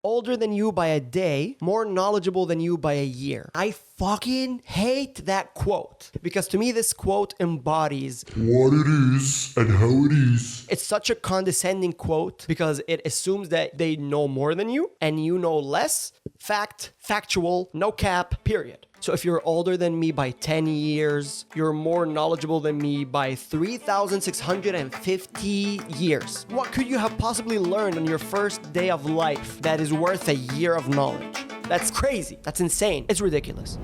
Older than you by a day, more knowledgeable than you by a year. I fucking hate that quote because to me this quote embodies what it is and how it is. It's such a condescending quote because it assumes that they know more than you and you know less. Fact, factual, no cap, period. So if you're older than me by 10 years, you're more knowledgeable than me by 3,650 years. What could you have possibly learned on your first day of life that is worth a year of knowledge? That's crazy. That's insane. It's ridiculous.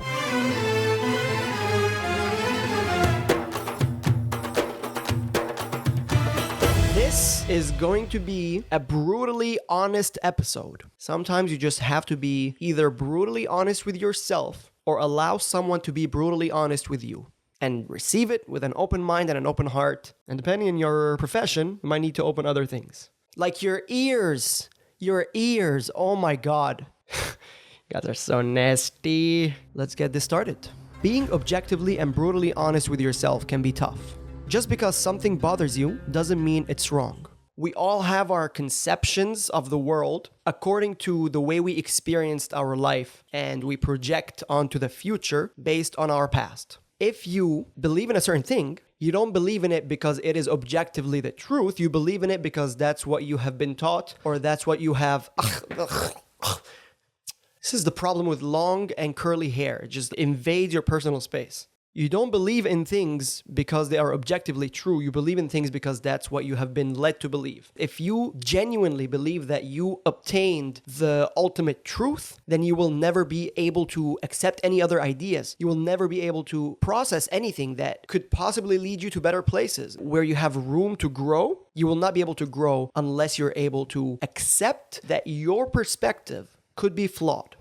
This is going to be a brutally honest episode. Sometimes you just have to be either brutally honest with yourself or allow someone to be brutally honest with you and receive it with an open mind and an open heart. And depending on your profession, you might need to open other things. Like your ears. Your ears. Oh my God. You guys are so nasty. Let's get this started. Being objectively and brutally honest with yourself can be tough. Just because something bothers you doesn't mean it's wrong. We all have our conceptions of the world according to the way we experienced our life, and we project onto the future based on our past. If you believe in a certain thing, you don't believe in it because it is objectively the truth. You believe in it because that's what you have been taught, or that's what you have... This is the problem with long and curly hair. It just invades your personal space. You don't believe in things because they are objectively true. You believe in things because that's what you have been led to believe. If you genuinely believe that you obtained the ultimate truth, then you will never be able to accept any other ideas. You will never be able to process anything that could possibly lead you to better places. Where you have room to grow, you will not be able to grow unless you're able to accept that your perspective could be flawed.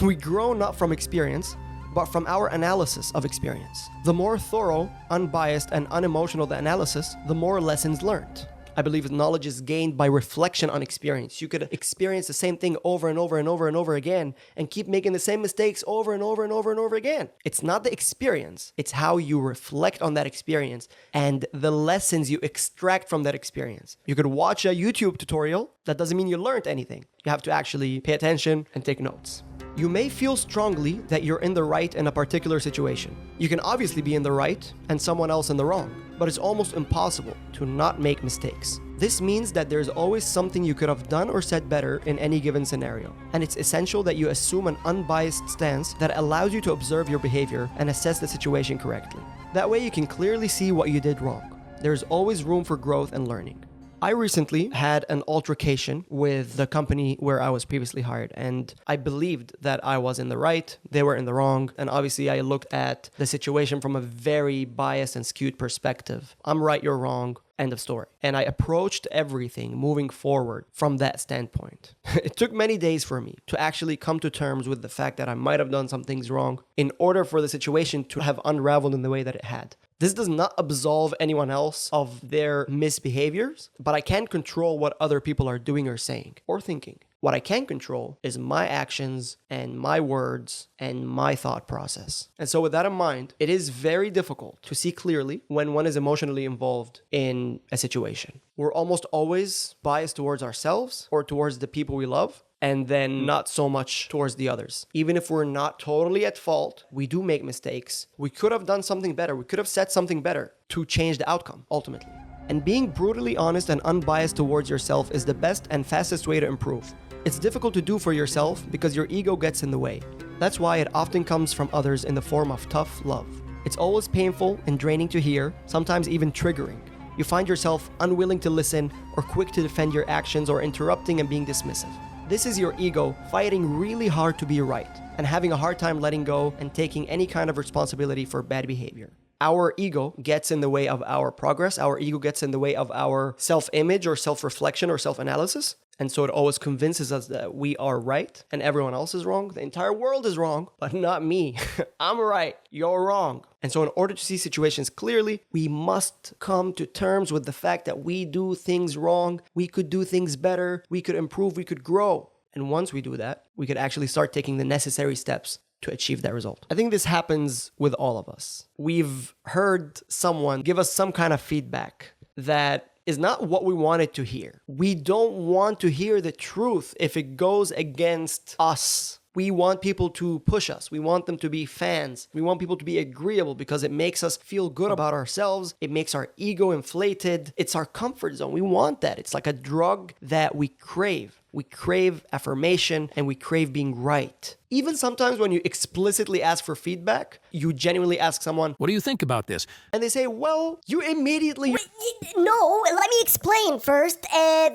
We grow not from experience, but from our analysis of experience. The more thorough, unbiased, and unemotional the analysis, the more lessons learned. I believe knowledge is gained by reflection on experience. You could experience the same thing over and over and over and over again and keep making the same mistakes over and over and over and over again. It's not the experience, it's how you reflect on that experience and the lessons you extract from that experience. You could watch a YouTube tutorial, that doesn't mean you learned anything. You have to actually pay attention and take notes. You may feel strongly that you're in the right in a particular situation. You can obviously be in the right and someone else in the wrong, but it's almost impossible to not make mistakes. This means that there's always something you could have done or said better in any given scenario, and it's essential that you assume an unbiased stance that allows you to observe your behavior and assess the situation correctly. That way you can clearly see what you did wrong. There's always room for growth and learning. I recently had an altercation with the company where I was previously hired, and I believed that I was in the right, they were in the wrong, and obviously I looked at the situation from a very biased and skewed perspective. I'm right, you're wrong, end of story. And I approached everything moving forward from that standpoint. It took many days for me to actually come to terms with the fact that I might have done some things wrong in order for the situation to have unraveled in the way that it had. This does not absolve anyone else of their misbehaviors, but I can't control what other people are doing or saying or thinking. What I can control is my actions and my words and my thought process. And so with that in mind, it is very difficult to see clearly when one is emotionally involved in a situation. We're almost always biased towards ourselves or towards the people we love, and then not so much towards the others. Even if we're not totally at fault, we do make mistakes. We could have done something better. We could have said something better to change the outcome, ultimately. And being brutally honest and unbiased towards yourself is the best and fastest way to improve. It's difficult to do for yourself because your ego gets in the way. That's why it often comes from others in the form of tough love. It's always painful and draining to hear, sometimes even triggering. You find yourself unwilling to listen or quick to defend your actions or interrupting and being dismissive. This is your ego fighting really hard to be right and having a hard time letting go and taking any kind of responsibility for bad behavior. Our ego gets in the way of our progress. Our ego gets in the way of our self-image or self-reflection or self-analysis. And so it always convinces us that we are right and everyone else is wrong. The entire world is wrong, but not me. I'm right, you're wrong. And so in order to see situations clearly, we must come to terms with the fact that we do things wrong. We could do things better. We could improve. We could grow. And once we do that, we could actually start taking the necessary steps to achieve that result. I think this happens with all of us. We've heard someone give us some kind of feedback that is not what we wanted to hear. We don't want to hear the truth if it goes against us. We want people to push us. We want them to be fans. We want people to be agreeable because it makes us feel good about ourselves. It makes our ego inflated. It's our comfort zone. We want that. It's like a drug that we crave. We crave affirmation and we crave being right. Even sometimes when you explicitly ask for feedback, you genuinely ask someone, "What do you think about this?" And they say, well, you immediately... No, let me explain first.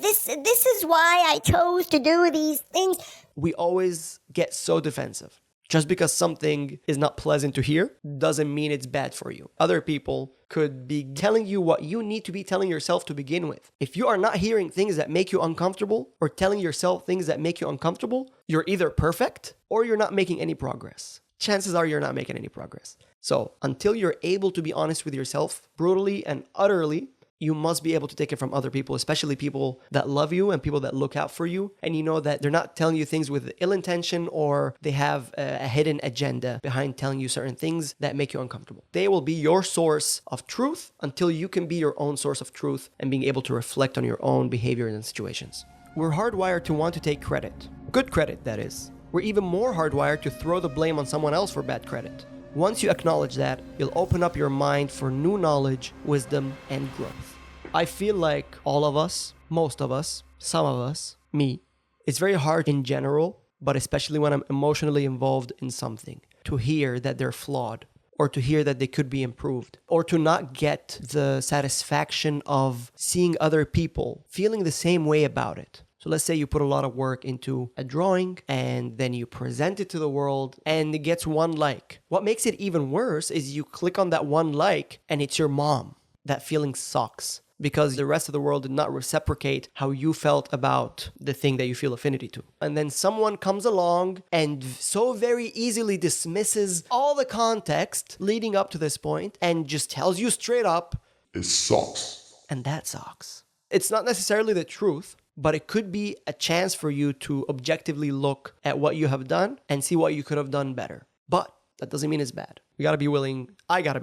This is why I chose to do these things. We always get so defensive. Just because something is not pleasant to hear doesn't mean it's bad for you. Other people could be telling you what you need to be telling yourself to begin with. If you are not hearing things that make you uncomfortable or telling yourself things that make you uncomfortable, you're either perfect or you're not making any progress. Chances are you're not making any progress. So until you're able to be honest with yourself brutally and utterly, you must be able to take it from other people, especially people that love you and people that look out for you. And you know that they're not telling you things with ill intention or they have a hidden agenda behind telling you certain things that make you uncomfortable. They will be your source of truth until you can be your own source of truth and being able to reflect on your own behavior and situations. We're hardwired to want to take credit. Good credit, that is. We're even more hardwired to throw the blame on someone else for bad credit. Once you acknowledge that, you'll open up your mind for new knowledge, wisdom, and growth. I feel like all of us, most of us, some of us, me, it's very hard in general, but especially when I'm emotionally involved in something, to hear that they're flawed, or to hear that they could be improved, or to not get the satisfaction of seeing other people feeling the same way about it. So let's say you put a lot of work into a drawing and then you present it to the world and it gets one like. What makes it even worse is you click on that one like and it's your mom. That feeling sucks because the rest of the world did not reciprocate how you felt about the thing that you feel affinity to. And then someone comes along and so very easily dismisses all the context leading up to this point and just tells you straight up, It sucks. and that sucks. It's not necessarily the truth, but it could be a chance for you to objectively look at what you have done and see what you could have done better. But that doesn't mean it's bad. I gotta be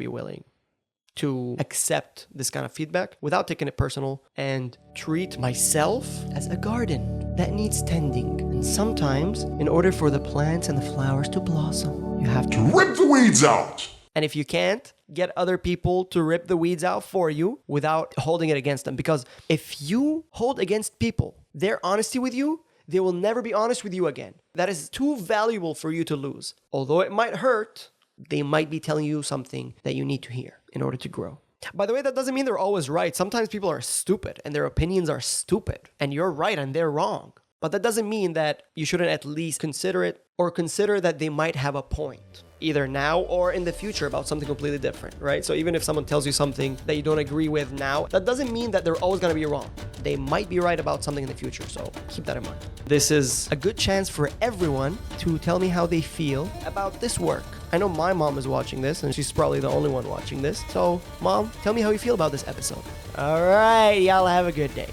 willing to accept this kind of feedback without taking it personal and treat myself as a garden that needs tending. And sometimes, in order for the plants and the flowers to blossom, you have to Rip the weeds out. And if you can't, get other people to rip the weeds out for you without holding it against them. Because if you hold against people their honesty with you, they will never be honest with you again. That is too valuable for you to lose. Although it might hurt, they might be telling you something that you need to hear in order to grow. By the way, that doesn't mean they're always right. Sometimes people are stupid and their opinions are stupid. And you're right and they're wrong. But that doesn't mean that you shouldn't at least consider it or consider that they might have a point, either now or in the future about something completely different, right? So even if someone tells you something that you don't agree with now, that doesn't mean that they're always going to be wrong. They might be right about something in the future, so keep that in mind. This is a good chance for everyone to tell me how they feel about this work. I know my mom is watching this, and she's probably the only one watching this. So, Mom, tell me how you feel about this episode. All right, y'all have a good day.